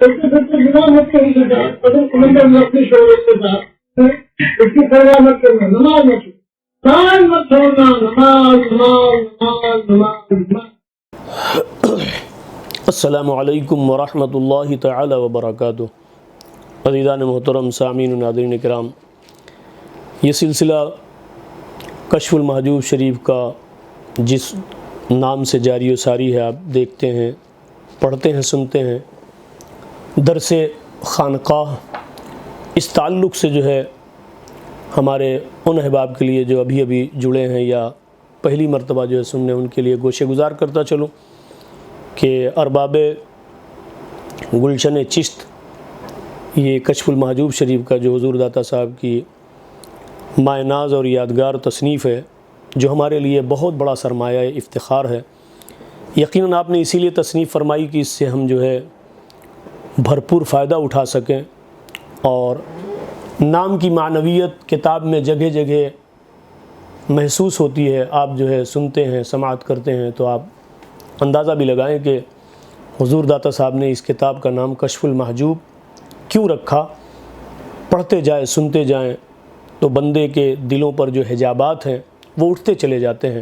چلتے پھرتے گناہ مت کرنا، اگر سمندر میں اپنی شعور کے ساتھ اس کی پرواہ مت کرنا، نماز مت چھوڑنا، نماز نماز نماز نماز نماز۔ السلام علیکم ورحمۃ اللہ تعالی وبرکاتہ۔ عزیزان محترم سامعین و ناظرین کرام، یہ سلسلہ کشف المحجوب شریف کا جس نام سے جاری و ساری ہے، آپ دیکھتے ہیں، پڑھتے ہیں، سنتے ہیں، درس خانقاہ، اس تعلق سے جو ہے ہمارے ان احباب کے لیے جو ابھی ابھی جڑے ہیں یا پہلی مرتبہ جو ہے سننے، ان کے لیے گوشے گزار کرتا چلوں کہ ارباب گلشن چشت، یہ کشف المحجوب شریف کا جو حضور داتا صاحب کی مائے ناز اور یادگار تصنیف ہے، جو ہمارے لیے بہت بڑا سرمایہ افتخار ہے۔ یقیناً آپ نے اسی لیے تصنیف فرمائی کہ اس سے ہم جو ہے بھرپور فائدہ اٹھا سکیں، اور نام کی معنویت کتاب میں جگہ جگہ محسوس ہوتی ہے۔ آپ جو ہے سنتے ہیں، سماعت کرتے ہیں، تو آپ اندازہ بھی لگائیں کہ حضور داتا صاحب نے اس کتاب کا نام کشف المحجوب کیوں رکھا۔ پڑھتے جائیں، سنتے جائیں تو بندے کے دلوں پر جو حجابات ہیں وہ اٹھتے چلے جاتے ہیں۔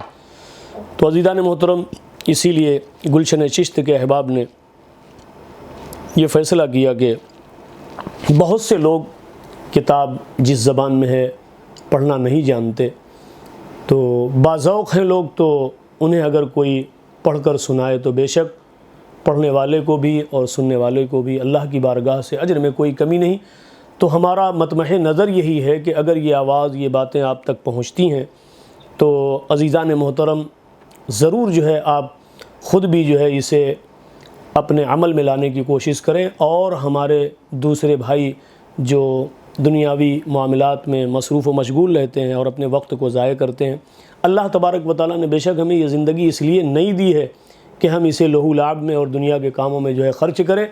تو عزیزان محترم، اسی لیے گلشن چشت کے احباب نے یہ فیصلہ کیا کہ بہت سے لوگ کتاب جس زبان میں ہے پڑھنا نہیں جانتے، تو باذوق ہیں لوگ، تو انہیں اگر کوئی پڑھ کر سنائے تو بے شک پڑھنے والے کو بھی اور سننے والے کو بھی اللہ کی بارگاہ سے اجر میں کوئی کمی نہیں۔ تو ہمارا مطمح نظر یہی ہے کہ اگر یہ آواز، یہ باتیں آپ تک پہنچتی ہیں تو عزیزان محترم ضرور جو ہے آپ خود بھی جو ہے اسے اپنے عمل میں لانے کی کوشش کریں، اور ہمارے دوسرے بھائی جو دنیاوی معاملات میں مصروف و مشغول رہتے ہیں اور اپنے وقت کو ضائع کرتے ہیں، اللہ تبارک و تعالیٰ نے بے شک ہمیں یہ زندگی اس لیے نہیں دی ہے کہ ہم اسے لہو لعب میں اور دنیا کے کاموں میں جو ہے خرچ کریں۔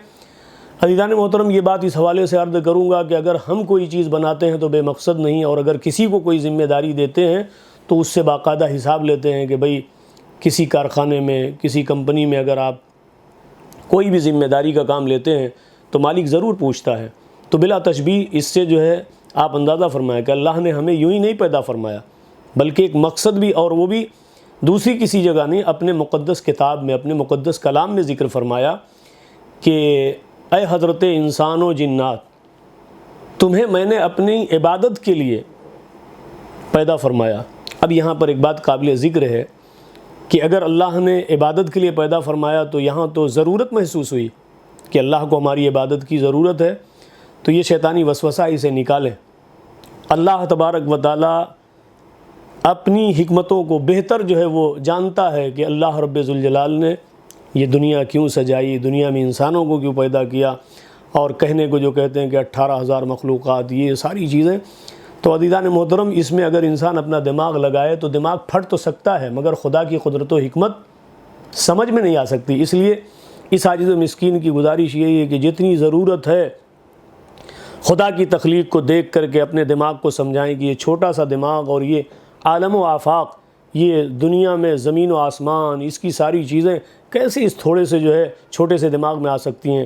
عزیزان محترم، یہ بات اس حوالے سے عرض کروں گا کہ اگر ہم کوئی چیز بناتے ہیں تو بے مقصد نہیں، اور اگر کسی کو کوئی ذمہ داری دیتے ہیں تو اس سے باقاعدہ حساب لیتے ہیں کہ بھئی کسی کارخانے میں، کسی کمپنی میں اگر آپ کوئی بھی ذمہ داری کا کام لیتے ہیں تو مالک ضرور پوچھتا ہے۔ تو بلا تشبیہ اس سے جو ہے آپ اندازہ فرمائیں کہ اللہ نے ہمیں یوں ہی نہیں پیدا فرمایا، بلکہ ایک مقصد بھی، اور وہ بھی دوسری کسی جگہ نہیں، اپنے مقدس کتاب میں، اپنے مقدس کلام میں ذکر فرمایا کہ اے حضرت انسان و جنات، تمہیں میں نے اپنی عبادت کے لیے پیدا فرمایا۔ اب یہاں پر ایک بات قابل ذکر ہے کہ اگر اللہ نے عبادت کے لیے پیدا فرمایا تو یہاں تو ضرورت محسوس ہوئی کہ اللہ کو ہماری عبادت کی ضرورت ہے، تو یہ شیطانی وسوسہ اسے نکالیں۔ اللہ تبارک و تعالی اپنی حکمتوں کو بہتر جو ہے وہ جانتا ہے کہ اللہ رب ذوالجلال نے یہ دنیا کیوں سجائی، دنیا میں انسانوں کو کیوں پیدا کیا، اور کہنے کو جو کہتے ہیں کہ 18,000 مخلوقات، یہ ساری چیزیں۔ تو عزیزان محترم، اس میں اگر انسان اپنا دماغ لگائے تو دماغ پھٹ تو سکتا ہے، مگر خدا کی قدرت و حکمت سمجھ میں نہیں آ سکتی۔ اس لیے اس عاجز و مسکین کی گزارش یہی ہے کہ جتنی ضرورت ہے خدا کی تخلیق کو دیکھ کر کے اپنے دماغ کو سمجھائیں کہ یہ چھوٹا سا دماغ اور یہ عالم و آفاق، یہ دنیا میں زمین و آسمان، اس کی ساری چیزیں کیسے اس تھوڑے سے جو ہے چھوٹے سے دماغ میں آ سکتی ہیں۔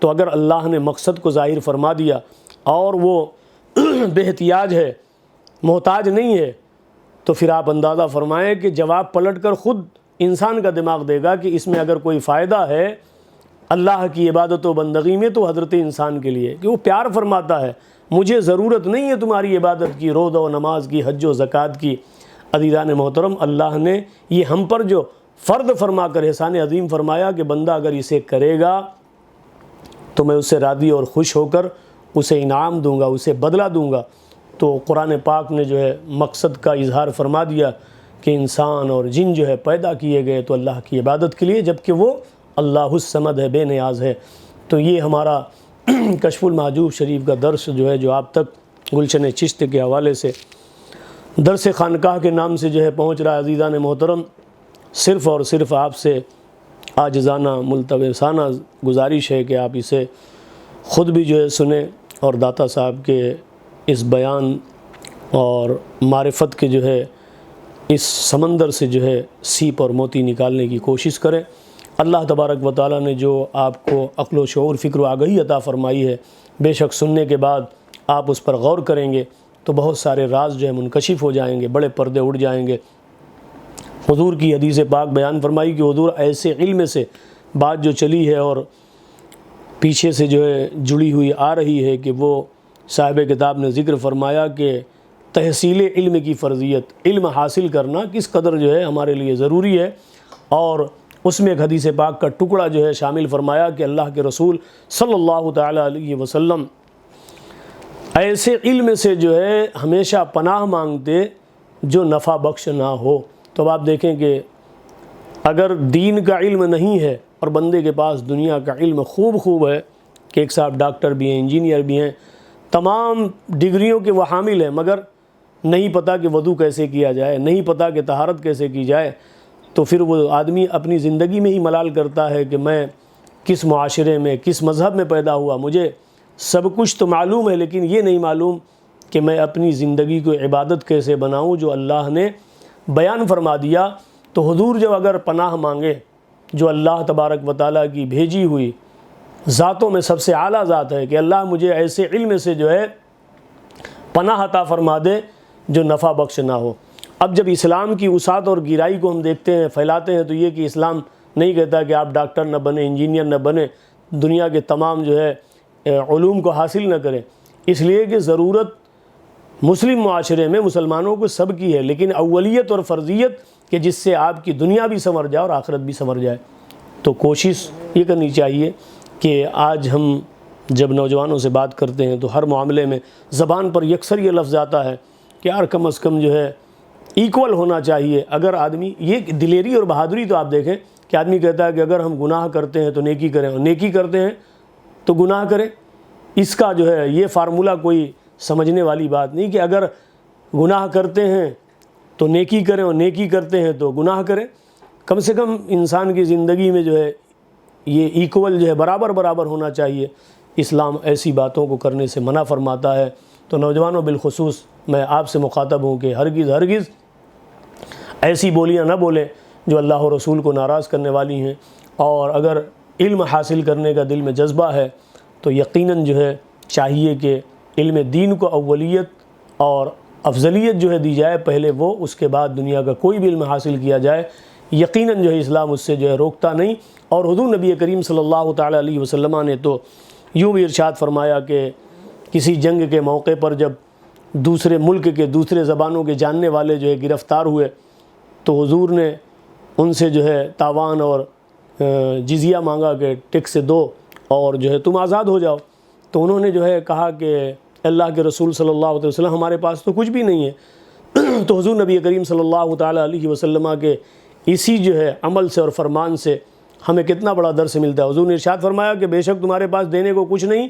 تو اگر اللہ نے مقصد کو ظاہر فرما دیا اور وہ بے احتیاج ہے، محتاج نہیں ہے، تو پھر آپ اندازہ فرمائیں کہ جواب پلٹ کر خود انسان کا دماغ دے گا کہ اس میں اگر کوئی فائدہ ہے اللہ کی عبادت و بندگی میں تو حضرت انسان کے لیے، کہ وہ پیار فرماتا ہے، مجھے ضرورت نہیں ہے تمہاری عبادت کی، روزہ و نماز کی، حج و زکوٰۃ کی۔ عزیزان محترم، اللہ نے یہ ہم پر جو فرض فرما کر احسان عظیم فرمایا کہ بندہ اگر اسے کرے گا تو میں اسے راضی اور خوش ہو کر اسے انعام دوں گا، اسے بدلہ دوں گا۔ تو قرآن پاک نے جو ہے مقصد کا اظہار فرما دیا کہ انسان اور جن جو ہے پیدا کیے گئے تو اللہ کی عبادت کے لیے، جبکہ وہ اللہ الصمد ہے، بے نیاز ہے۔ تو یہ ہمارا کشف المحجوب شریف کا درس جو ہے، جو آپ تک گلشن چشت کے حوالے سے درس خانقاہ کے نام سے جو ہے پہنچ رہا ہے۔ عزیزان محترم، صرف اور صرف آپ سے عاجزانہ ملتمسانہ گزارش ہے کہ آپ اسے خود بھی جو ہے سنیں، اور داتا صاحب کے اس بیان اور معرفت کے جو ہے اس سمندر سے جو ہے سیپ اور موتی نکالنے کی کوشش کریں۔ اللہ تبارک و تعالیٰ نے جو آپ کو عقل و شعور، فکر و آگہی عطا فرمائی ہے، بے شک سننے کے بعد آپ اس پر غور کریں گے تو بہت سارے راز جو ہے منکشف ہو جائیں گے، بڑے پردے اڑ جائیں گے۔ حضور کی حدیث پاک بیان فرمائی کہ حضور ایسے علم سے بات جو چلی ہے اور پیچھے سے جو ہے جڑی ہوئی آ رہی ہے کہ وہ صاحب کتاب نے ذکر فرمایا کہ تحصیل علم کی فرضیت، علم حاصل کرنا کس قدر جو ہے ہمارے لیے ضروری ہے، اور اس میں ایک حدیث پاک کا ٹکڑا جو ہے شامل فرمایا کہ اللہ کے رسول صلی اللہ تعالیٰ علیہ وسلم ایسے علم سے جو ہے ہمیشہ پناہ مانگتے جو نفع بخش نہ ہو۔ تو اب آپ دیکھیں کہ اگر دین کا علم نہیں ہے اور بندے کے پاس دنیا کا علم خوب ہے کہ ایک صاحب ڈاکٹر بھی ہیں، انجینئر بھی ہیں، تمام ڈگریوں کے وہ حامل ہیں، مگر نہیں پتہ کہ وضو کیسے کیا جائے، نہیں پتہ کہ طہارت کیسے کی جائے، تو پھر وہ آدمی اپنی زندگی میں ہی ملال کرتا ہے کہ میں کس معاشرے میں، کس مذہب میں پیدا ہوا، مجھے سب کچھ تو معلوم ہے لیکن یہ نہیں معلوم کہ میں اپنی زندگی کو عبادت کیسے بناؤں جو اللہ نے بیان فرما دیا۔ تو حضور جب اگر پناہ مانگے جو اللہ تبارک و تعالیٰ کی بھیجی ہوئی ذاتوں میں سب سے اعلیٰ ذات ہے کہ اللہ مجھے ایسے علم سے جو ہے پناہ عطا فرما دے جو نفع بخش نہ ہو۔ اب جب اسلام کی وسعت اور گہرائی کو ہم دیکھتے ہیں، پھیلاتے ہیں، تو یہ کہ اسلام نہیں کہتا کہ آپ ڈاکٹر نہ بنیں، انجینئر نہ بنیں، دنیا کے تمام جو ہے علوم کو حاصل نہ کریں، اس لیے کہ ضرورت مسلم معاشرے میں مسلمانوں کو سب کی ہے، لیکن اولیت اور فرضیت کہ جس سے آپ کی دنیا بھی سنور جائے اور آخرت بھی سنور جائے۔ تو کوشش یہ کرنی چاہیے کہ آج ہم جب نوجوانوں سے بات کرتے ہیں تو ہر معاملے میں زبان پر یکسر یہ لفظ آتا ہے کہ یار کم از کم جو ہے ایکول ہونا چاہیے۔ اگر آدمی یہ دلیری اور بہادری تو آپ دیکھیں کہ آدمی کہتا ہے کہ اگر ہم گناہ کرتے ہیں تو نیکی کریں اور نیکی کرتے ہیں تو گناہ کریں، اس کا جو ہے یہ فارمولہ کوئی سمجھنے والی بات نہیں کہ اگر گناہ کرتے ہیں تو نیکی کریں اور نیکی کرتے ہیں تو گناہ کریں۔ کم سے کم انسان کی زندگی میں جو ہے یہ ایکول جو ہے برابر ہونا چاہیے۔ اسلام ایسی باتوں کو کرنے سے منع فرماتا ہے۔ تو نوجوانوں بالخصوص میں آپ سے مخاطب ہوں کہ ہرگز ایسی بولیاں نہ بولیں جو اللہ و رسول کو ناراض کرنے والی ہیں، اور اگر علم حاصل کرنے کا دل میں جذبہ ہے تو یقیناً جو ہے چاہیے کہ علم دین کو اولیت اور افضلیت جو ہے دی جائے، پہلے وہ، اس کے بعد دنیا کا کوئی بھی علم حاصل کیا جائے۔ یقیناً جو ہے اسلام اس سے جو ہے روکتا نہیں، اور حضور نبی کریم صلی اللہ تعالیٰ علیہ وسلم نے تو یوں بھی ارشاد فرمایا کہ کسی جنگ کے موقع پر جب دوسرے ملک کے دوسرے زبانوں کے جاننے والے جو ہے گرفتار ہوئے تو حضور نے ان سے جو ہے تاوان اور جزیہ مانگا کہ ٹیکس دو اور جو ہے تم آزاد ہو جاؤ۔ تو انہوں نے جو ہے کہا کہ اللہ کے رسول صلی اللہ علیہ وسلم ہمارے پاس تو کچھ بھی نہیں ہے۔ تو حضور نبی کریم صلی اللہ تعالیٰ علیہ وسلم کے اسی جو ہے عمل سے اور فرمان سے ہمیں کتنا بڑا درس ملتا ہے۔ حضور نے ارشاد فرمایا کہ بے شک تمہارے پاس دینے کو کچھ نہیں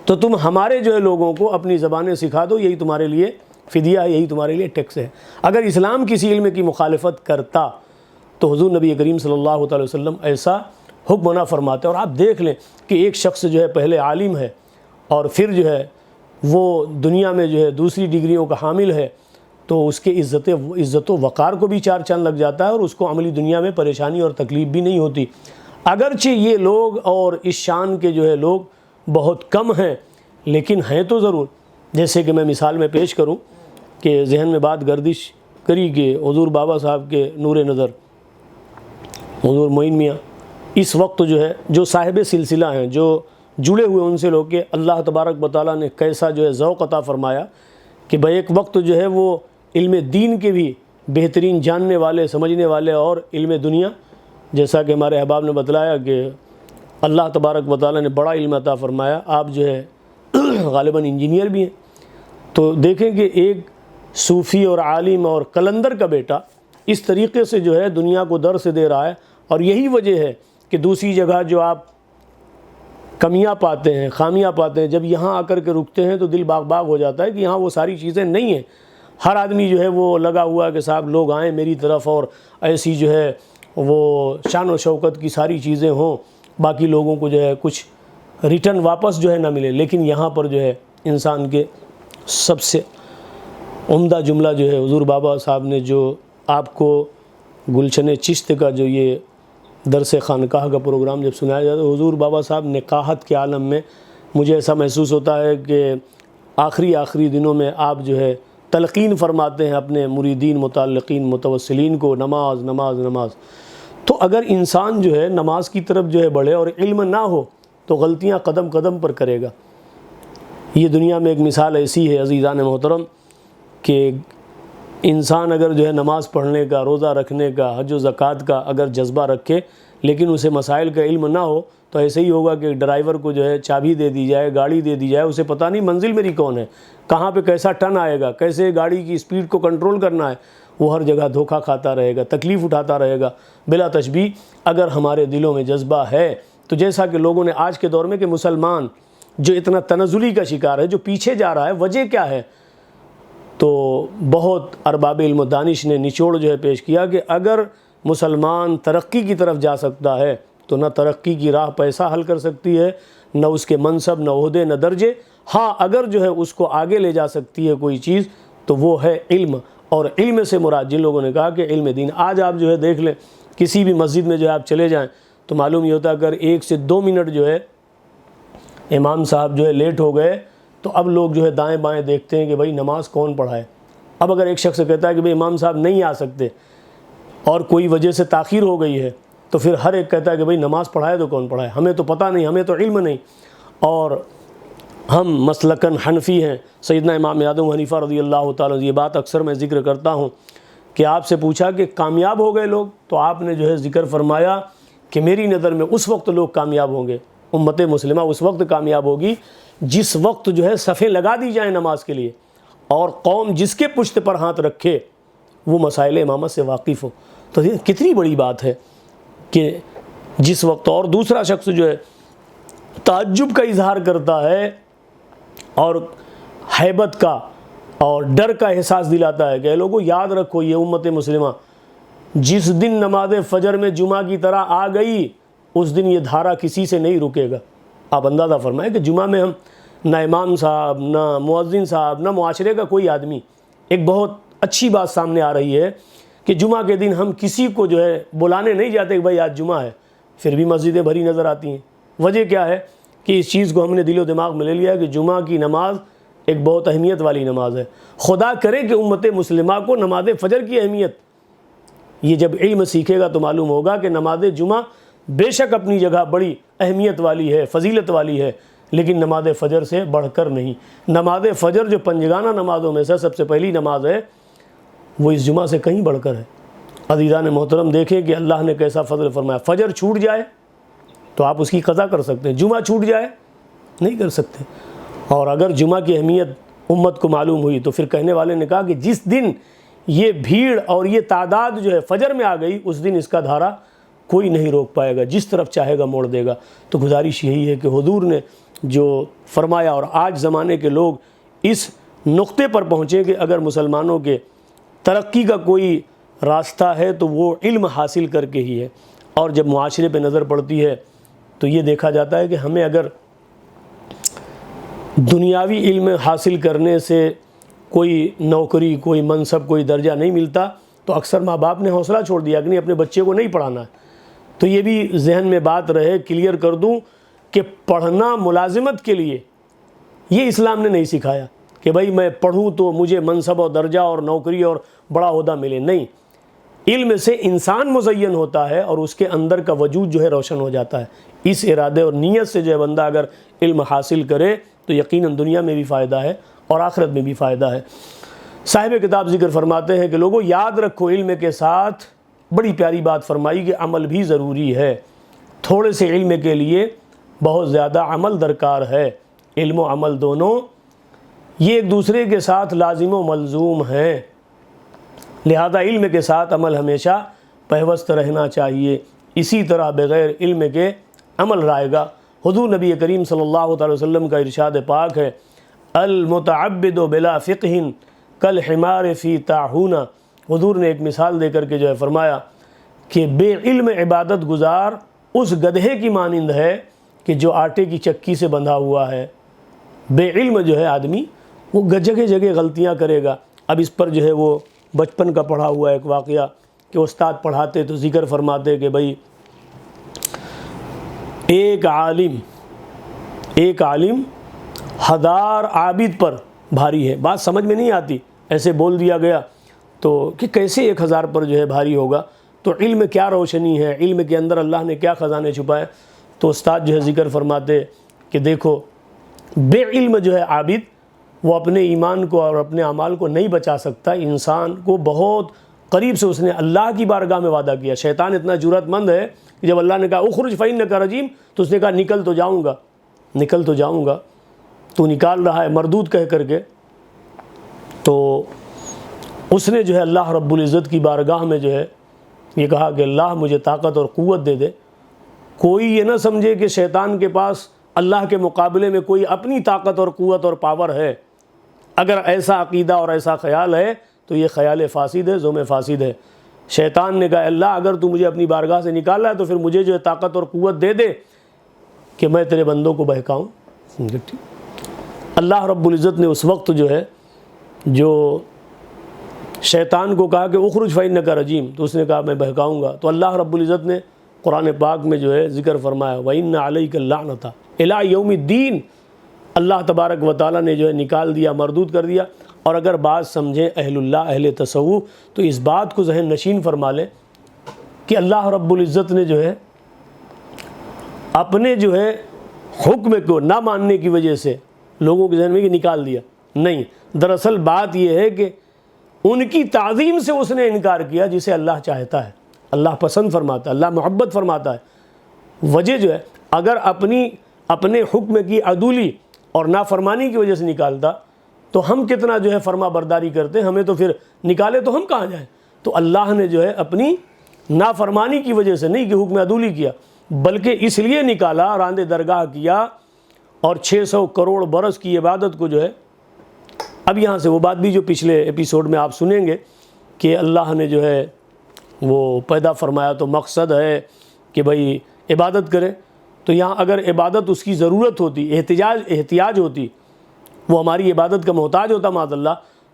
تو تم ہمارے جو ہے لوگوں کو اپنی زبانیں سکھا دو، یہی تمہارے لیے فدیہ ہے، یہی تمہارے لیے ٹیکس ہے۔ اگر اسلام کسی علم کی مخالفت کرتا تو حضور نبی کریم صلی اللہ تعالی وسلم ایسا حکم نہ فرماتے۔ اور آپ دیکھ لیں کہ ایک شخص جو ہے پہلے عالم ہے اور پھر جو ہے وہ دنیا میں جو ہے دوسری ڈگریوں کا حامل ہے، تو اس کے عزت و وقار کو بھی چار چاند لگ جاتا ہے اور اس کو عملی دنیا میں پریشانی اور تکلیف بھی نہیں ہوتی۔ اگرچہ یہ لوگ اور اس شان کے جو ہے لوگ بہت کم ہیں، لیکن ہیں تو ضرور۔ جیسے کہ میں مثال میں پیش کروں کہ ذہن میں بات گردش کری کہ حضور بابا صاحب کے نور نظر حضور معین میاں اس وقت جو ہے جو صاحب سلسلہ ہیں، جو جڑے ہوئے ان سے لوگ کہ اللہ تبارک و تعالیٰ نے کیسا جو ہے ذوق عطا فرمایا کہ بیک وقت جو ہے وہ علم دین کے بھی بہترین جاننے والے، سمجھنے والے، اور علم دنیا جیسا کہ ہمارے احباب نے بتلایا کہ اللہ تبارک و تعالیٰ نے بڑا علم عطا فرمایا، آپ جو ہے غالباً انجینئر بھی ہیں۔ تو دیکھیں کہ ایک صوفی اور عالم اور قلندر کا بیٹا اس طریقے سے جو ہے دنیا کو درس دے رہا ہے، اور یہی وجہ ہے کہ دوسری جگہ جو آپ کمیاں پاتے ہیں، خامیاں پاتے ہیں، جب یہاں آ کر کے رکتے ہیں تو دل باغ باغ ہو جاتا ہے کہ یہاں وہ ساری چیزیں نہیں ہیں۔ ہر آدمی جو ہے وہ لگا ہوا ہے کہ صاحب لوگ آئیں میری طرف اور ایسی جو ہے وہ شان و شوکت کی ساری چیزیں ہوں، باقی لوگوں کو جو ہے کچھ ریٹرن واپس جو ہے نہ ملے۔ لیکن یہاں پر جو ہے انسان کے سب سے عمدہ جملہ جو ہے حضور بابا صاحب نے جو آپ کو گلشن چشت کا جو یہ درس خانقاہ کا پروگرام جب سنایا جاتا ہے، حضور بابا صاحب نقاہت کے عالم میں مجھے ایسا محسوس ہوتا ہے کہ آخری دنوں میں آپ جو ہے تلقین فرماتے ہیں اپنے مریدین، متعلقین، متوسلین کو، نماز نماز نماز۔ تو اگر انسان جو ہے نماز کی طرف جو ہے بڑھے اور علم نہ ہو تو غلطیاں قدم قدم پر کرے گا۔ یہ دنیا میں ایک مثال ایسی ہے عزیزان محترم کہ انسان اگر جو ہے نماز پڑھنے کا، روزہ رکھنے کا، حج و زکوٰۃ کا اگر جذبہ رکھے لیکن اسے مسائل کا علم نہ ہو تو ایسے ہی ہوگا کہ ڈرائیور کو جو ہے چابی دے دی جائے، گاڑی دے دی جائے، اسے پتہ نہیں منزل میری کون ہے، کہاں پہ کیسا ٹرن آئے گا، کیسے گاڑی کی سپیڈ کو کنٹرول کرنا ہے، وہ ہر جگہ دھوکہ کھاتا رہے گا، تکلیف اٹھاتا رہے گا بلا تشبیہ۔ اگر ہمارے دلوں میں جذبہ ہے تو جیسا کہ لوگوں نے آج کے دور میں کہ مسلمان جو اتنا تنزلی کا شکار ہے، جو پیچھے جا رہا ہے، وجہ کیا ہے؟ تو بہت ارباب علم و دانش نے نچوڑ جو ہے پیش کیا کہ اگر مسلمان ترقی کی طرف جا سکتا ہے تو نہ ترقی کی راہ پیسہ حل کر سکتی ہے، نہ اس کے منصب، نہ عہدے، نہ درجے۔ ہاں اگر جو ہے اس کو آگے لے جا سکتی ہے کوئی چیز تو وہ ہے علم، اور علم سے مراد جن لوگوں نے کہا کہ علم دین۔ آج آپ جو ہے دیکھ لیں کسی بھی مسجد میں جو ہے آپ چلے جائیں تو معلوم یہ ہوتا ہے اگر 1 سے 2 منٹ جو ہے امام صاحب جو ہے لیٹ ہو گئے تو اب لوگ جو ہے دائیں بائیں دیکھتے ہیں کہ بھائی نماز کون پڑھائے۔ اب اگر ایک شخص کہتا ہے کہ بھائی امام صاحب نہیں آ سکتے اور کوئی وجہ سے تاخیر ہو گئی ہے تو پھر ہر ایک کہتا ہے کہ بھائی نماز پڑھائے تو کون پڑھائے، ہمیں تو پتہ نہیں، ہمیں تو علم نہیں۔ اور ہم مسلکن حنفی ہیں، سیدنا امام اعظم حنیفہ رضی اللہ تعالیٰ، یہ بات اکثر میں ذکر کرتا ہوں کہ آپ سے پوچھا کہ کامیاب ہو گئے لوگ تو آپ نے جو ہے ذکر فرمایا کہ میری نظر میں اس وقت لوگ کامیاب ہوں گے، امت مسلمہ اس وقت کامیاب ہوگی جس وقت جو ہے صفیں لگا دی جائیں نماز کے لیے، اور قوم جس کے پشت پر ہاتھ رکھے وہ مسائل امامت سے واقف ہو۔ تو یہ کتنی بڑی بات ہے کہ جس وقت، اور دوسرا شخص جو ہے تعجب کا اظہار کرتا ہے اور ہیبت کا اور ڈر کا احساس دلاتا ہے کہ اے لوگوں یاد رکھو یہ امت مسلمہ جس دن نماز فجر میں جمعہ کی طرح آ گئی اس دن یہ دھارا کسی سے نہیں رکے گا۔ آپ اندازہ فرمائیں کہ جمعہ میں ہم نہ امام صاحب، نہ مؤذن صاحب، نہ معاشرے کا کوئی آدمی، ایک بہت اچھی بات سامنے آ رہی ہے کہ جمعہ کے دن ہم کسی کو جو ہے بلانے نہیں جاتے کہ بھائی آج جمعہ ہے، پھر بھی مسجدیں بھری نظر آتی ہیں۔ وجہ کیا ہے کہ اس چیز کو ہم نے دل و دماغ میں لے لیا ہے کہ جمعہ کی نماز ایک بہت اہمیت والی نماز ہے۔ خدا کرے کہ امت مسلمہ کو نماز فجر کی اہمیت، یہ جب علم سیکھے گا تو معلوم ہوگا کہ نماز جمعہ بے شک اپنی جگہ بڑی اہمیت والی ہے، فضیلت والی ہے، لیکن نماز فجر سے بڑھ کر نہیں۔ نماز فجر جو پنجگانہ نمازوں میں سے سب سے پہلی نماز ہے وہ اس جمعہ سے کہیں بڑھ کر ہے۔ عزیزان محترم دیکھیں کہ اللہ نے کیسا فضل فرمایا۔ فجر چھوٹ جائے تو آپ اس کی قضا کر سکتے ہیں، جمعہ چھوٹ جائے نہیں کر سکتے۔ اور اگر جمعہ کی اہمیت امت کو معلوم ہوئی تو پھر کہنے والے نے کہا کہ جس دن یہ بھیڑ اور یہ تعداد جو ہے فجر میں آ گئی اس دن اس کا دھارا کوئی نہیں روک پائے گا، جس طرف چاہے گا موڑ دے گا۔ تو گزارش یہی ہے کہ حضور نے جو فرمایا اور آج زمانے کے لوگ اس نقطے پر پہنچے کہ اگر مسلمانوں کے ترقی کا کوئی راستہ ہے تو وہ علم حاصل کر کے ہی ہے۔ اور جب معاشرے پہ نظر پڑتی ہے تو یہ دیکھا جاتا ہے کہ ہمیں اگر دنیاوی علم حاصل کرنے سے کوئی نوکری، کوئی منصب، کوئی درجہ نہیں ملتا تو اکثر ماں باپ نے حوصلہ چھوڑ دیا کہ نہیں اپنے بچے کو نہیں پڑھانا ہے۔ تو یہ بھی ذہن میں بات رہے، کلیئر کر دوں کہ پڑھنا ملازمت کے لیے یہ اسلام نے نہیں سکھایا کہ بھائی میں پڑھوں تو مجھے منصب اور درجہ اور نوکری اور بڑا عہدہ ملے، نہیں۔ علم سے انسان مزین ہوتا ہے اور اس کے اندر کا وجود جو ہے روشن ہو جاتا ہے۔ اس ارادے اور نیت سے جو ہے بندہ اگر علم حاصل کرے تو یقیناً دنیا میں بھی فائدہ ہے اور آخرت میں بھی فائدہ ہے۔ صاحب کتاب ذکر فرماتے ہیں کہ لوگوں یاد رکھو علم کے ساتھ بڑی پیاری بات فرمائی کہ عمل بھی ضروری ہے۔ تھوڑے سے علم کے لیے بہت زیادہ عمل درکار ہے۔ علم و عمل دونوں یہ ایک دوسرے کے ساتھ لازم و ملزوم ہیں، لہذا علم کے ساتھ عمل ہمیشہ پیوست رہنا چاہیے۔ اسی طرح بغیر علم کے عمل رائے گا۔ حضور نبی کریم صلی اللہ علیہ وسلم کا ارشاد پاک ہے المتعبد بلا فقہ کالحمار فی طاحونہ۔ حضور نے ایک مثال دے کر کے جو ہے فرمایا کہ بے علم عبادت گزار اس گدھے کی مانند ہے کہ جو آٹے کی چکی سے بندھا ہوا ہے۔ بے علم جو ہے آدمی وہ جگہ جگہ غلطیاں کرے گا۔ اب اس پر جو ہے وہ بچپن کا پڑھا ہوا ایک واقعہ کہ استاد پڑھاتے تو ذکر فرماتے کہ بھائی ایک عالم 1000 عابد پر بھاری ہے. بات سمجھ میں نہیں آتی، ایسے بول دیا گیا تو کہ کیسے 1000 پر جو ہے بھاری ہوگا. تو علم کیا روشنی ہے، علم کے اندر اللہ نے کیا خزانے چھپائے. تو استاد جو ہے ذکر فرماتے کہ دیکھو بے علم جو ہے عابد وہ اپنے ایمان کو اور اپنے اعمال کو نہیں بچا سکتا. انسان کو بہت قریب سے اس نے اللہ کی بارگاہ میں وعدہ کیا. شیطان اتنا جرأت مند ہے کہ جب اللہ نے کہا اخرج فإنک رجیم تو اس نے کہا نکل تو جاؤں گا. تو نکال رہا ہے مردود کہہ کر کے. تو اس نے جو ہے اللہ رب العزت کی بارگاہ میں جو ہے یہ کہا کہ اللہ مجھے طاقت اور قوت دے دے. کوئی یہ نہ سمجھے کہ شیطان کے پاس اللہ کے مقابلے میں کوئی اپنی طاقت اور قوت اور پاور ہے. اگر ایسا عقیدہ اور ایسا خیال ہے تو یہ خیال فاسد ہے، ذم فاسد ہے. شیطان نے کہا اللہ اگر تو مجھے اپنی بارگاہ سے نکالا ہے تو پھر مجھے جو ہے طاقت اور قوت دے دے کہ میں تیرے بندوں کو بہکاؤں. اللہ رب العزت نے اس وقت جو ہے جو شیطان کو کہا کہ اخرج فإنک رجیم تو اس نے کہا میں بہکاؤں گا. تو اللہ رب العزت نے قرآن پاک میں جو ہے ذکر فرمایا وَإِنَّ عَلَيْكَ اللَّعْنَةَ إِلَىٰ يَوْمِ الدِّينِ. اللہ تبارک و تعالیٰ نے جو ہے نکال دیا، مردود کر دیا. اور اگر بات سمجھیں اہل اللہ، اہل تصوف، تو اس بات کو ذہن نشین فرما لیں کہ اللہ رب العزت نے جو ہے اپنے جو ہے حکم کو نہ ماننے کی وجہ سے لوگوں کے ذہن میں نکال دیا. نہیں، دراصل بات یہ ہے کہ ان کی تعظیم سے اس نے انکار کیا جسے اللہ چاہتا ہے، اللہ پسند فرماتا ہے، اللہ محبت فرماتا ہے. وجہ جو ہے اگر اپنے حکم کی عدولی اور نافرمانی کی وجہ سے نکالتا تو ہم کتنا جو ہے فرما برداری کرتے، ہمیں تو پھر نکالے تو ہم کہاں جائیں. تو اللہ نے جو ہے اپنی نافرمانی کی وجہ سے نہیں کہ حکم عدولی کیا، بلکہ اس لیے نکالا، راندِ درگاہ کیا اور 600 کروڑ برس کی عبادت کو جو ہے. اب یہاں سے وہ بات بھی جو پچھلے ایپیسوڈ میں آپ سنیں گے کہ اللہ نے جو ہے وہ پیدا فرمایا تو مقصد ہے کہ بھئی عبادت کریں. تو یہاں اگر عبادت اس کی ضرورت ہوتی، احتیاج ہوتی، وہ ہماری عبادت کا محتاج ہوتا معاذ اللہ،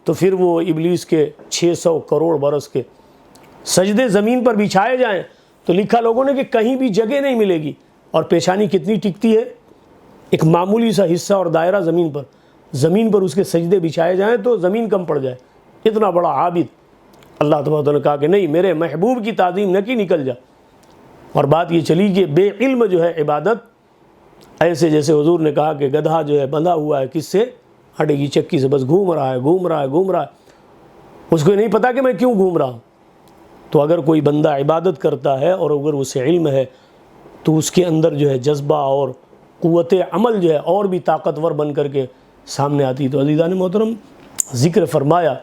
تو پھر وہ ابلیس کے 600 کروڑ برس کے سجدے زمین پر بچھائے جائیں تو لکھا لوگوں نے کہ کہیں بھی جگہ نہیں ملے گی. اور پیشانی کتنی ٹکتی ہے، ایک معمولی سا حصہ اور دائرہ زمین پر اس کے سجدے بچھائے جائیں تو زمین کم پڑ جائے. اتنا بڑا عابد. اللہ تبارک نے کہا کہ نہیں، میرے محبوب کی تعظیم نہ کی، نکل جا. اور بات یہ چلی کہ بے علم جو ہے عبادت ایسے جیسے حضور نے کہا کہ گدھا جو ہے بندھا ہوا ہے کس سے، ہڈے کی چکی سے، بس گھوم رہا ہے، اس کو نہیں پتا کہ میں کیوں گھوم رہا ہوں. تو اگر کوئی بندہ عبادت کرتا ہے اور اگر اسے علم ہے تو اس کے اندر جو ہے جذبہ اور قوت عمل جو ہے اور بھی طاقتور بن کر کے سامنے آتی. تو عزیزان محترم ذکر فرمایا،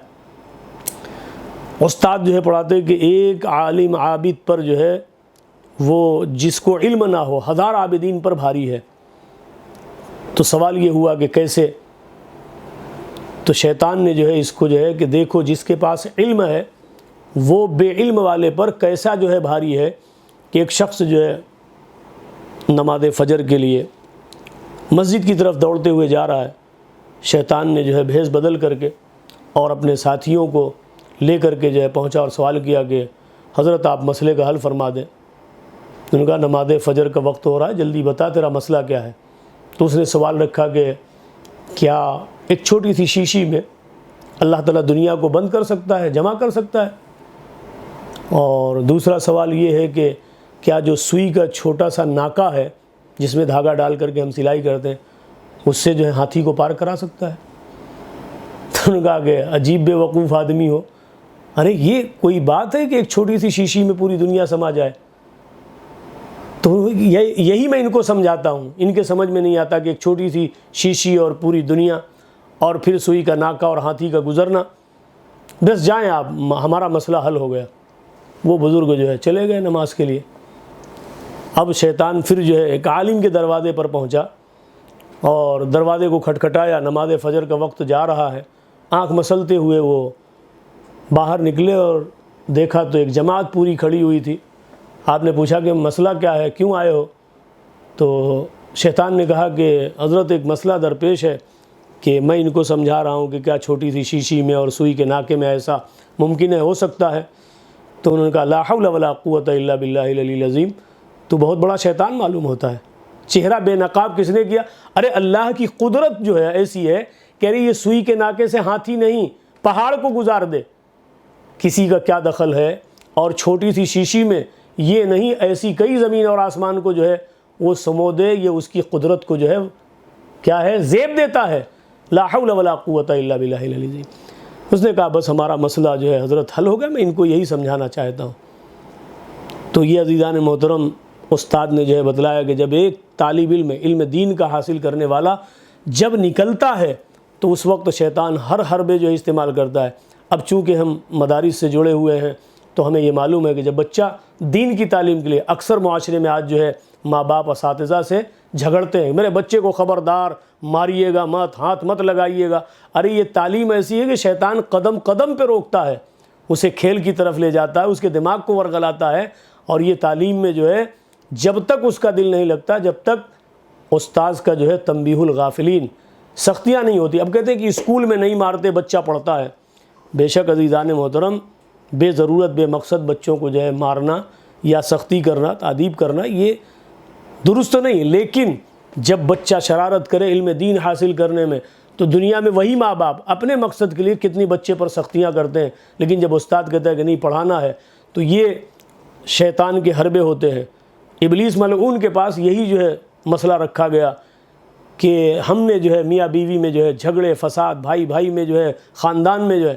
استاد جو ہے پڑھاتے کہ ایک عالم عابد پر جو ہے وہ جس کو علم نہ ہو 1000 عابدین پر بھاری ہے. تو سوال یہ ہوا کہ کیسے. تو شیطان نے جو ہے اس کو جو ہے کہ دیکھو جس کے پاس علم ہے وہ بے علم والے پر کیسا جو ہے بھاری ہے کہ ایک شخص جو ہے نماز فجر کے لیے مسجد کی طرف دوڑتے ہوئے جا رہا ہے. شیطان نے جو ہے بھیس بدل کر کے اور اپنے ساتھیوں کو لے کر کے جو ہے پہنچا اور سوال کیا کہ حضرت آپ مسئلے کا حل فرما دیں. انہوں نے کہا نماز فجر کا وقت ہو رہا ہے، جلدی بتا تیرا مسئلہ کیا ہے. تو اس نے سوال رکھا کہ کیا ایک چھوٹی سی شیشی میں اللہ تعالیٰ دنیا کو بند کر سکتا ہے، جمع کر سکتا ہے؟ اور دوسرا سوال یہ ہے کہ کیا جو سوئی کا چھوٹا سا ناکا ہے جس میں دھاگا ڈال کر کے ہم سلائی کرتے ہیں اس سے جو ہے ہاتھی کو پار کرا سکتا ہے؟ تو انہوں نے کہا کہ عجیب بے وقوف آدمی ہو، ارے یہ کوئی بات ہے کہ ایک چھوٹی سی شیشی میں پوری دنیا سما جائے؟ تو یہی میں ان کو سمجھاتا ہوں. ان کے سمجھ میں نہیں آتا کہ ایک چھوٹی سی شیشی اور پوری دنیا اور پھر سوئی کا ناکا اور ہاتھی کا گزرنا. بس جائیں آپ، ہمارا مسئلہ حل ہو گیا. وہ بزرگ جو ہے چلے گئے نماز کے لیے. اب شیطان پھر جو ہے ایک عالم کے دروازے پر پہنچا اور دروازے کو کھٹکھٹایا. نماز فجر کا وقت جا رہا ہے. آنکھ مسلتے ہوئے وہ باہر نکلے اور دیکھا تو ایک جماعت پوری کھڑی ہوئی تھی. آپ نے پوچھا کہ مسئلہ کیا ہے، کیوں آئے ہو؟ تو شیطان نے کہا کہ حضرت ایک مسئلہ درپیش ہے کہ میں ان کو سمجھا رہا ہوں کہ کیا چھوٹی سی شیشی میں اور سوئی کے ناکے میں ایسا ممکن ہے، ہو سکتا ہے؟ تو انہوں نے کہا لا حول ولا قوت الا باللہ العلی العظیم. تو بہت بڑا شیطان معلوم ہوتا ہے. چہرہ بے نقاب کس نے کیا؟ ارے اللہ کی قدرت جو ہے ایسی ہے، کہہ رہی یہ سوئی کے ناکے سے ہاتھی نہیں پہاڑ کو گزار دے، کسی کا کیا دخل ہے؟ اور چھوٹی سی شیشی میں یہ نہیں، ایسی کئی زمین اور آسمان کو جو ہے وہ سمو دے، یہ اس کی قدرت کو جو ہے کیا ہے؟ زیب دیتا ہے۔ لا حول ولا قوت الا باللہ العلی العظیم۔ اس نے کہا بس ہمارا مسئلہ جو ہے حضرت حل ہو گیا، میں ان کو یہی سمجھانا چاہتا ہوں۔ تو یہ عزیزان محترم استاد نے جو ہے بتلایا کہ جب ایک طالب علم علم دین کا حاصل کرنے والا جب نکلتا ہے تو اس وقت شیطان ہر حربے جو ہے استعمال کرتا ہے۔ اب چونکہ ہم مدارس سے جڑے ہوئے ہیں تو ہمیں یہ معلوم ہے کہ جب بچہ دین کی تعلیم کے لیے اکثر معاشرے میں آج جو ہے ماں باپ اساتذہ سے جھگڑتے ہیں، میرے بچے کو خبردار ماریے گا مت، ہاتھ مت لگائیے گا۔ ارے یہ تعلیم ایسی ہے کہ شیطان قدم قدم پہ روکتا ہے، اسے کھیل کی طرف لے جاتا ہے، اس کے دماغ کو ورغلاتا ہے، اور یہ تعلیم میں جو ہے جب تک اس کا دل نہیں لگتا، جب تک استاذ کا جو ہے تنبیہ الغافلین سختیاں نہیں ہوتی۔ اب کہتے ہیں کہ اسکول میں نہیں مارتے بچہ پڑھتا ہے، بے شک عزیزان محترم بے ضرورت بے مقصد بچوں کو جو ہے مارنا یا سختی کرنا، تعذیب کرنا یہ درست نہیں، لیکن جب بچہ شرارت کرے علم دین حاصل کرنے میں تو دنیا میں وہی ماں باپ اپنے مقصد کے لیے کتنی بچے پر سختیاں کرتے ہیں، لیکن جب استاد کہتا ہے کہ نہیں پڑھانا ہے تو یہ شیطان کے حربے ہوتے ہیں۔ ابلیس ملعون کے پاس یہی جو ہے مسئلہ رکھا گیا کہ ہم نے جو ہے میاں بیوی میں جو ہے جھگڑے فساد، بھائی بھائی میں جو ہے خاندان میں جو ہے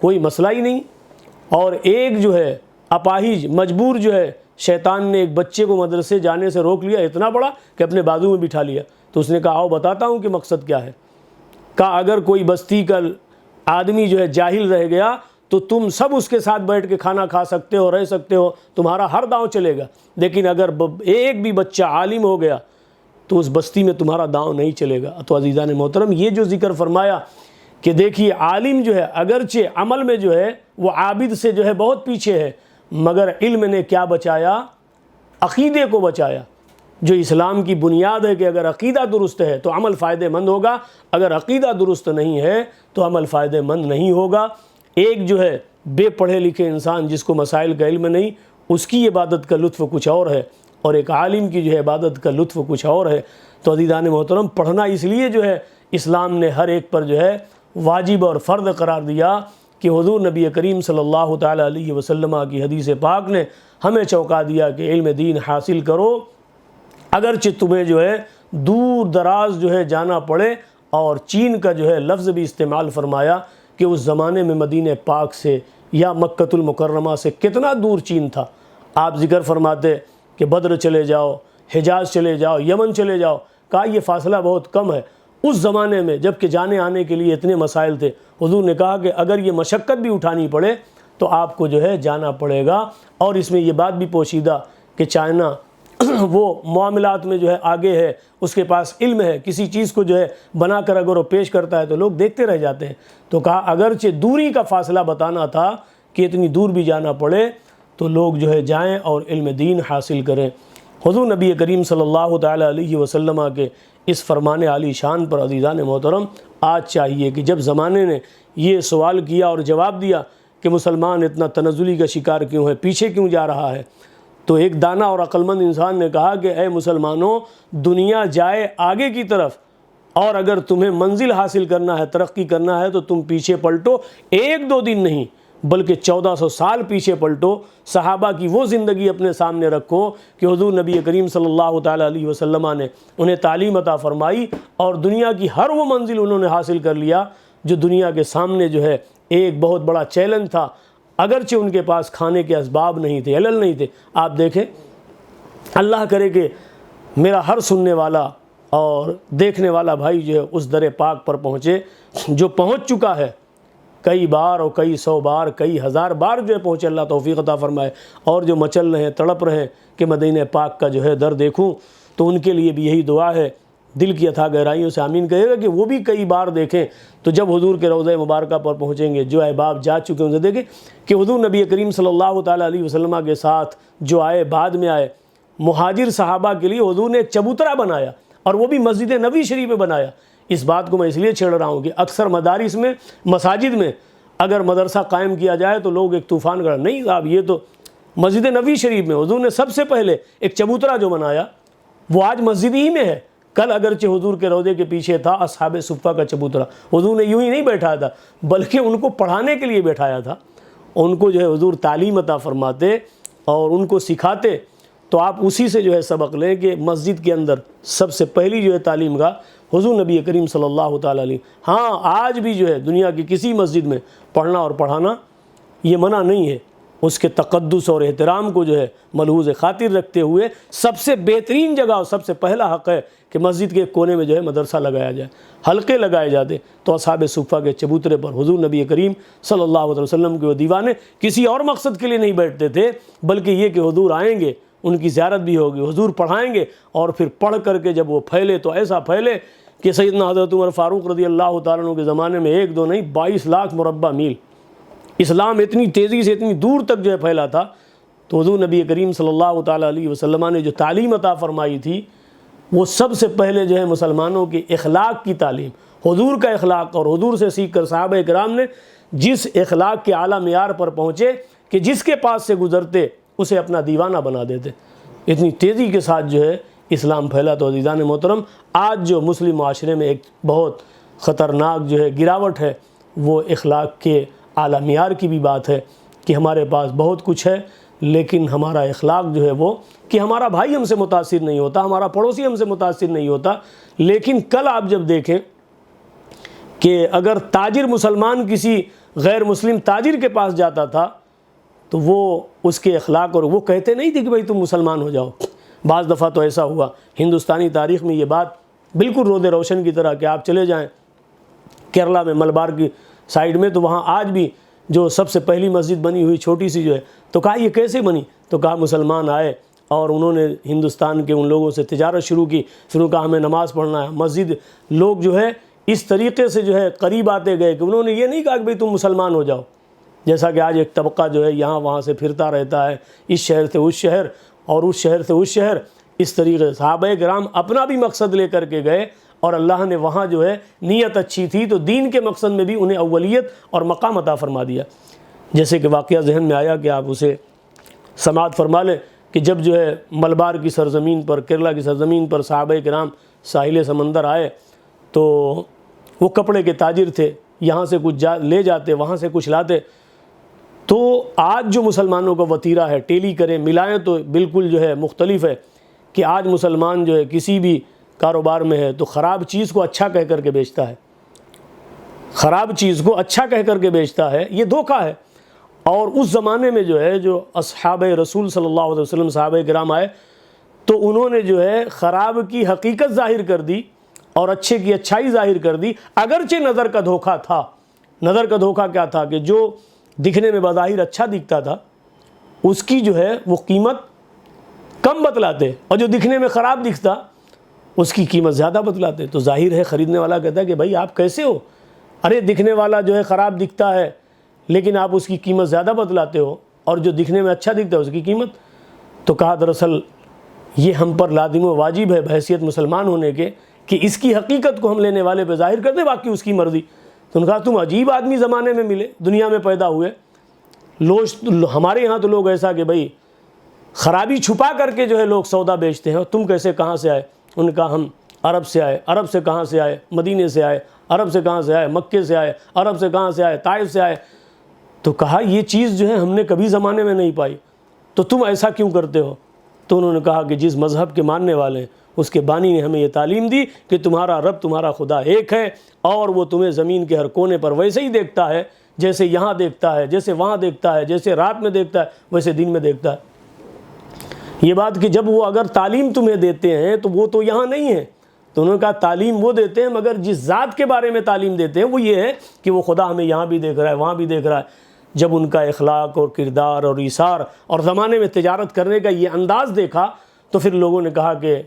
کوئی مسئلہ ہی نہیں، اور ایک جو ہے اپاہج مجبور جو ہے شیطان نے ایک بچے کو مدرسے جانے سے روک لیا، اتنا بڑا کہ اپنے بازو میں بٹھا لیا۔ تو اس نے کہا آؤ بتاتا ہوں کہ مقصد کیا ہے۔ کہا اگر کوئی بستی کا آدمی جو ہے جاہل رہ گیا تو تم سب اس کے ساتھ بیٹھ کے کھانا کھا سکتے ہو، رہ سکتے ہو، تمہارا ہر داؤں چلے گا، لیکن اگر ایک بھی بچہ عالم ہو گیا تو اس بستی میں تمہارا داؤں نہیں چلے گا۔ تو عزیزان محترم یہ جو ذکر فرمایا کہ دیکھیے عالم جو ہے اگرچہ عمل میں جو ہے وہ عابد سے جو ہے بہت پیچھے ہے، مگر علم نے کیا بچایا؟ عقیدے کو بچایا، جو اسلام کی بنیاد ہے کہ اگر عقیدہ درست ہے تو عمل فائدہ مند ہوگا، اگر عقیدہ درست نہیں ہے تو عمل فائدہ مند نہیں ہوگا۔ ایک جو ہے بے پڑھے لکھے انسان جس کو مسائل کا علم نہیں، اس کی عبادت کا لطف کچھ اور ہے، اور ایک عالم کی جو ہے عبادت کا لطف کچھ اور ہے۔ تو عزیزان محترم پڑھنا اس لیے جو ہے اسلام نے ہر ایک پر جو ہے واجب اور فرض قرار دیا کہ حضور نبی کریم صلی اللہ تعالیٰ علیہ وسلم کی حدیث پاک نے ہمیں چونکا دیا کہ علم دین حاصل کرو، اگرچہ تمہیں جو ہے دور دراز جو ہے جانا پڑے۔ اور چین کا جو ہے لفظ بھی استعمال فرمایا کہ اس زمانے میں مدینہ پاک سے یا مکۃ المکرمہ سے کتنا دور چین تھا۔ آپ ذکر فرماتے کہ بدر چلے جاؤ، حجاز چلے جاؤ، یمن چلے جاؤ، کہا یہ فاصلہ بہت کم ہے۔ اس زمانے میں جب کہ جانے آنے کے لیے اتنے مسائل تھے، حضور نے کہا کہ اگر یہ مشقت بھی اٹھانی پڑے تو آپ کو جو ہے جانا پڑے گا۔ اور اس میں یہ بات بھی پوشیدہ کہ چائنا وہ معاملات میں جو ہے آگے ہے، اس کے پاس علم ہے، کسی چیز کو جو ہے بنا کر اگر وہ پیش کرتا ہے تو لوگ دیکھتے رہ جاتے ہیں۔ تو کہا اگرچہ دوری کا فاصلہ بتانا تھا کہ اتنی دور بھی جانا پڑے تو لوگ جو ہے جائیں اور علم دین حاصل کریں۔ حضور نبی کریم صلی اللہ تعالیٰ علیہ وسلم کے اس فرمان عالی شان پر عزیزان محترم آج چاہیے کہ جب زمانے نے یہ سوال کیا اور جواب دیا کہ مسلمان اتنا تنزلی کا شکار کیوں ہے، پیچھے کیوں جا رہا ہے، تو ایک دانا اور عقلمند انسان نے کہا کہ اے مسلمانوں، دنیا جائے آگے کی طرف، اور اگر تمہیں منزل حاصل کرنا ہے، ترقی کرنا ہے تو تم پیچھے پلٹو، ایک دو دن نہیں بلکہ 1400 سال پیچھے پلٹو۔ صحابہ کی وہ زندگی اپنے سامنے رکھو کہ حضور نبی کریم صلی اللہ تعالیٰ علیہ وسلم نے انہیں تعلیم عطا فرمائی، اور دنیا کی ہر وہ منزل انہوں نے حاصل کر لیا جو دنیا کے سامنے جو ہے ایک بہت بڑا چیلنج تھا، اگرچہ ان کے پاس کھانے کے اسباب نہیں تھے، علل نہیں تھے۔ آپ دیکھیں، اللہ کرے کہ میرا ہر سننے والا اور دیکھنے والا بھائی جو ہے اس در پاک پر پہنچے، جو پہنچ چکا ہے کئی بار اور کئی 100 بار، کئی 1000 بار جو ہے پہنچے، اللہ توفیق عطا فرمائے، اور جو مچل رہے ہیں، تڑپ رہے ہیں کہ مدینہ پاک کا جو ہے در دیکھوں، تو ان کے لیے بھی یہی دعا ہے، دل کی اتھا گہرائیوں سے آمین کہے گا کہ وہ بھی کئی بار دیکھیں۔ تو جب حضور کے روضہ مبارکہ پر پہنچیں گے، جو احباب جا چکے ان سے دیکھیں کہ حضور نبی کریم صلی اللہ تعالیٰ علیہ وسلم کے ساتھ جو آئے، بعد میں آئے، مہاجر صحابہ کے لیے حضور نے ایک چبوترا بنایا، اور وہ بھی مسجد نبوی شریف میں بنایا۔ اس بات کو میں اس لیے چھیڑ رہا ہوں کہ اکثر مدارس میں، مساجد میں اگر مدرسہ قائم کیا جائے تو لوگ ایک طوفان کر، نہیں صاحب، یہ تو مسجد نبوی شریف میں حضور نے سب سے پہلے ایک چبوترا جو بنایا وہ آج مسجد ہی میں ہے. کل اگرچہ حضور کے روضے کے پیچھے تھا اصحاب صفہ کا چبوترا. حضور نے یوں ہی نہیں بیٹھایا تھا بلکہ ان کو پڑھانے کے لیے بیٹھایا تھا. ان کو جو ہے حضور تعلیم عطا فرماتے اور ان کو سکھاتے. تو آپ اسی سے جو ہے سبق لیں کہ مسجد کے اندر سب سے پہلی جو ہے تعلیم گاہ حضور نبی کریم صلی اللہ تعالیٰ علیہ. ہاں آج بھی جو ہے دنیا کی کسی مسجد میں پڑھنا اور پڑھانا یہ منع نہیں ہے. اس کے تقدس اور احترام کو جو ہے ملحوظ خاطر رکھتے ہوئے سب سے بہترین جگہ اور سب سے پہلا حق ہے کہ مسجد کے کونے میں جو ہے مدرسہ لگایا جائے, حلقے لگائے جاتے. تو اصحاب صفہ کے چبوترے پر حضور نبی کریم صلی اللہ علیہ وسلم کے وہ دیوانے کسی اور مقصد کے لیے نہیں بیٹھتے تھے بلکہ یہ کہ حضور آئیں گے, ان کی زیارت بھی ہوگی, حضور پڑھائیں گے اور پھر پڑھ کر کے جب وہ پھیلے تو ایسا پھیلے کہ سیدنا حضرت عمر فاروق رضی اللہ تعالیٰ عنہ کے زمانے میں 1 2 نہیں 22 لاکھ مربع میل اسلام اتنی تیزی سے اتنی دور تک جو ہے پھیلا تھا. تو حضور نبی کریم صلی اللہ تعالیٰ علیہ وسلم نے جو تعلیم عطا فرمائی تھی وہ سب سے پہلے جو ہے مسلمانوں کے اخلاق کی تعلیم, حضور کا اخلاق, اور حضور سے سیکھ کر صحابہ کرام نے جس اخلاق کے اعلیٰ معیار پر پہنچے کہ جس کے پاس سے گزرتے اسے اپنا دیوانہ بنا دیتے. اتنی تیزی کے ساتھ جو ہے اسلام پھیلا. تو عزیزان محترم آج جو مسلم معاشرے میں ایک بہت خطرناک جو ہے گراوٹ ہے وہ اخلاق کے اعلیٰ معیار کی بھی بات ہے کہ ہمارے پاس بہت کچھ ہے لیکن ہمارا اخلاق جو ہے وہ کہ ہمارا بھائی ہم سے متاثر نہیں ہوتا, ہمارا پڑوسی ہم سے متاثر نہیں ہوتا. لیکن کل آپ جب دیکھیں کہ اگر تاجر مسلمان کسی غیر مسلم تاجر کے پاس جاتا تھا تو وہ اس کے اخلاق اور وہ کہتے نہیں تھے کہ بھائی تم مسلمان ہو جاؤ. بعض دفعہ تو ایسا ہوا ہندوستانی تاریخ میں یہ بات بالکل رود روشن کی طرح کہ آپ چلے جائیں کیرلا میں ملبار کی سائیڈ میں تو وہاں آج بھی جو سب سے پہلی مسجد بنی ہوئی چھوٹی سی جو ہے تو کہا یہ کیسے بنی, تو کہا مسلمان آئے اور انہوں نے ہندوستان کے ان لوگوں سے تجارت شروع کی, پھر انہوں نے کہا ہمیں نماز پڑھنا ہے. مسجد لوگ جو ہے اس طریقے سے جو ہے قریب آتے گئے کہ انہوں نے یہ نہیں کہا کہ بھئی تم مسلمان ہو جاؤ, جیسا کہ آج ایک طبقہ جو ہے یہاں وہاں سے پھرتا رہتا ہے اس شہر سے اس شہر اور اس شہر سے اس شہر. اس طریقے سے صحابہ کرام اپنا بھی مقصد لے کر کے گئے اور اللہ نے وہاں جو ہے نیت اچھی تھی تو دین کے مقصد میں بھی انہیں اولیت اور مقام عطا فرما دیا. جیسے کہ واقعہ ذہن میں آیا کہ آپ اسے سماعت فرما لیں کہ جب جو ہے ملبار کی سرزمین پر کیرلا کی سرزمین پر صحابہ کرام ساحل سمندر آئے تو وہ کپڑے کے تاجر تھے, یہاں سے کچھ لے جاتے وہاں سے کچھ لاتے. تو آج جو مسلمانوں کا وتیرہ ہے ٹیلی کریں ملائیں تو بالکل جو ہے مختلف ہے کہ آج مسلمان جو ہے کسی بھی کاروبار میں ہے تو خراب چیز کو اچھا کہہ کر کے بیچتا ہے, خراب چیز کو اچھا کہہ کر کے بیچتا ہے. یہ دھوکہ ہے. اور اس زمانے میں جو ہے جو اصحاب رسول صلی اللہ علیہ وسلم صحابہ کرام آئے تو انہوں نے جو ہے خراب کی حقیقت ظاہر کر دی اور اچھے کی اچھائی ظاہر کر دی. اگرچہ نظر کا دھوکہ تھا. نظر کا دھوکہ کیا تھا کہ جو دکھنے میں بظاہر اچھا دکھتا تھا اس کی جو ہے وہ قیمت کم بتلاتے اور جو دکھنے میں خراب دکھتا اس کی قیمت زیادہ بتلاتے. تو ظاہر ہے خریدنے والا کہتا ہے کہ بھائی آپ کیسے ہو, ارے دکھنے والا جو ہے خراب دکھتا ہے لیکن آپ اس کی قیمت زیادہ بتلاتے ہو اور جو دکھنے میں اچھا دکھتا ہے اس کی قیمت. تو کہا دراصل یہ ہم پر لازم و واجب ہے بحیثیت مسلمان ہونے کے کہ اس کی حقیقت کو ہم لینے والے پہ ظاہر کر دیں, باقی اس کی مرضی. تو انہوں نے کہا تم عجیب آدمی زمانے میں ملے, دنیا میں پیدا ہوئے. ہمارے یہاں تو لوگ ایسا کہ بھئی خرابی چھپا کر کے جو ہے لوگ سودا بیچتے ہیں, اور تم کیسے کہاں سے آئے؟ انہوں نے کہا ہم عرب سے آئے. عرب سے کہاں سے آئے؟ مدینے سے آئے. عرب سے کہاں سے آئے؟ مکے سے آئے. عرب سے کہاں سے آئے؟ طائف سے آئے. تو کہا یہ چیز جو ہے ہم نے کبھی زمانے میں نہیں پائی, تو تم ایسا کیوں کرتے ہو؟ تو انہوں نے کہا کہ جس مذہب کے ماننے والے ہیں اس کے بانی نے ہمیں یہ تعلیم دی کہ تمہارا رب تمہارا خدا ایک ہے اور وہ تمہیں زمین کے ہر کونے پر ویسے ہی دیکھتا ہے جیسے یہاں دیکھتا ہے, جیسے وہاں دیکھتا ہے, جیسے رات میں دیکھتا ہے ویسے دن میں دیکھتا ہے. یہ بات کہ جب وہ اگر تعلیم تمہیں دیتے ہیں تو وہ تو یہاں نہیں ہے. تو انہوں نے کہا تعلیم وہ دیتے ہیں مگر جس ذات کے بارے میں تعلیم دیتے ہیں وہ یہ ہے کہ وہ خدا ہمیں یہاں بھی دیکھ رہا ہے وہاں بھی دیکھ رہا ہے. جب ان کا اخلاق اور کردار اور ایثار اور زمانے میں تجارت کرنے کا یہ انداز دیکھا تو پھر لوگوں نے کہا کہ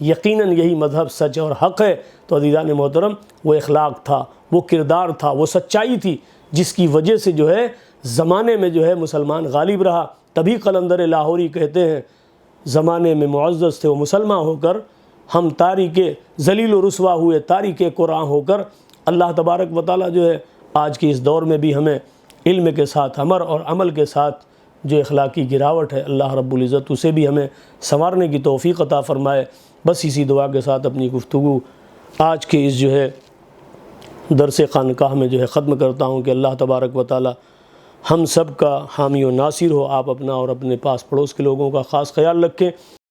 یقیناً یہی مذہب سچ اور حق ہے. تو عزیزان محترم وہ اخلاق تھا, وہ کردار تھا, وہ سچائی تھی جس کی وجہ سے جو ہے زمانے میں جو ہے مسلمان غالب رہا. تبھی قلندر لاہوری کہتے ہیں زمانے میں معزز تھے وہ مسلمان ہو کر, ہم تاریک ذلیل و رسوا ہوئے تاریک قرآن ہو کر. اللہ تبارک و تعالیٰ جو ہے آج کے اس دور میں بھی ہمیں علم کے ساتھ امر اور عمل کے ساتھ جو اخلاقی گراوٹ ہے اللہ رب العزت اسے بھی ہمیں سنوارنے کی توفیق عطا فرمائے. بس اسی دعا کے ساتھ اپنی گفتگو آج کے اس جو ہے درس خانقاہ میں جو ہے ختم کرتا ہوں کہ اللہ تبارک و تعالی ہم سب کا حامی و ناصر ہو. آپ اپنا اور اپنے پاس پڑوس کے لوگوں کا خاص خیال رکھیں.